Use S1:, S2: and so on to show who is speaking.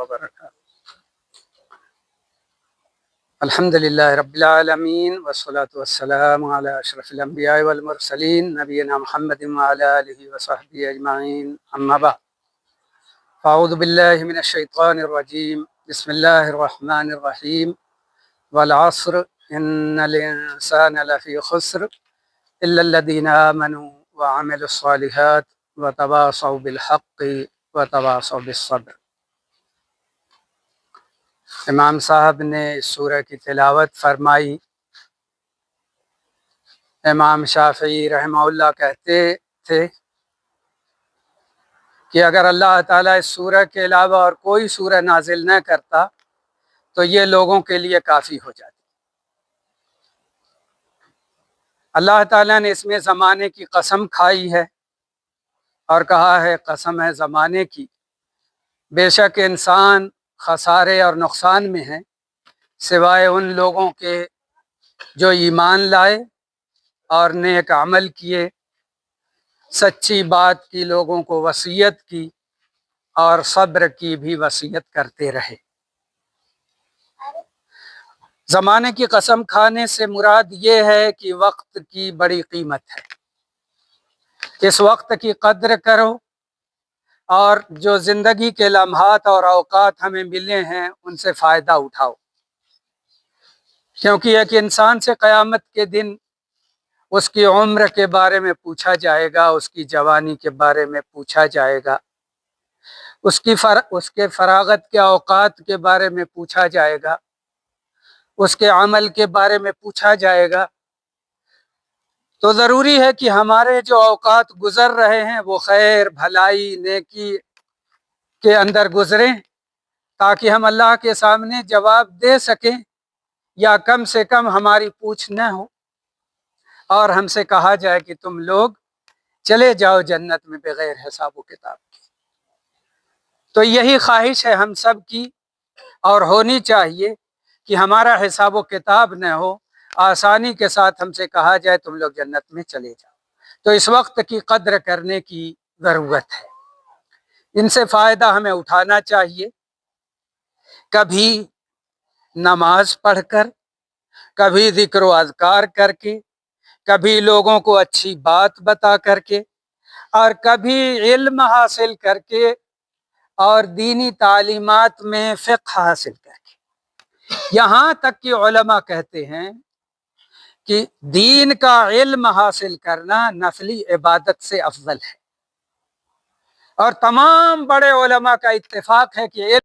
S1: وبرکاتہ۔ الحمدللہ رب العالمین والصلاة والسلام علی اشرف الانبیاء والمرسلین نبینا محمد وعلی آلہ وصحبہ اجمعین، اما بعد، اعوذ باللہ من الشیطان الرجیم، بسم اللہ الرحمن الرحیم، والعصر ان الانسان لفی خسر الا الذین آمنوا وعملوا الصالحات وتواصوا بالحق وتواصوا بالصبر۔ امام صاحب نے اس سورہ کی تلاوت فرمائی۔ امام شافعی رحمہ اللہ کہتے تھے کہ اگر اللہ تعالیٰ اس سورہ کے علاوہ اور کوئی سورہ نازل نہ کرتا تو یہ لوگوں کے لیے کافی ہو جاتی۔ اللہ تعالیٰ نے اس میں زمانے کی قسم کھائی ہے اور کہا ہے قسم ہے زمانے کی، بے شک انسان خسارے اور نقصان میں ہیں سوائے ان لوگوں کے جو ایمان لائے اور نیک عمل کیے، سچی بات کی، لوگوں کو وصیت کی اور صبر کی بھی وصیت کرتے رہے۔ زمانے کی قسم کھانے سے مراد یہ ہے کہ وقت کی بڑی قیمت ہے، اس وقت کی قدر کرو اور جو زندگی کے لمحات اور اوقات ہمیں ملے ہیں ان سے فائدہ اٹھاؤ، کیونکہ ایک انسان سے قیامت کے دن اس کی عمر کے بارے میں پوچھا جائے گا، اس کی جوانی کے بارے میں پوچھا جائے گا، اس کے فراغت کے اوقات کے بارے میں پوچھا جائے گا، اس کے عمل کے بارے میں پوچھا جائے گا۔ تو ضروری ہے کہ ہمارے جو اوقات گزر رہے ہیں وہ خیر، بھلائی، نیکی کے اندر گزریں، تاکہ ہم اللہ کے سامنے جواب دے سکیں، یا کم سے کم ہماری پوچھ نہ ہو اور ہم سے کہا جائے کہ تم لوگ چلے جاؤ جنت میں بغیر حساب و کتاب کے۔ تو یہی خواہش ہے ہم سب کی، اور ہونی چاہیے کہ ہمارا حساب و کتاب نہ ہو، آسانی کے ساتھ ہم سے کہا جائے تم لوگ جنت میں چلے جاؤ۔ تو اس وقت کی قدر کرنے کی ضرورت ہے، ان سے فائدہ ہمیں اٹھانا چاہیے، کبھی نماز پڑھ کر، کبھی ذکر و اذکار کر کے، کبھی لوگوں کو اچھی بات بتا کر کے، اور کبھی علم حاصل کر کے اور دینی تعلیمات میں فقہ حاصل کر کے۔ یہاں تک کہ علماء کہتے ہیں کہ دین کا علم حاصل کرنا نفلی عبادت سے افضل ہے، اور تمام بڑے علماء کا اتفاق ہے کہ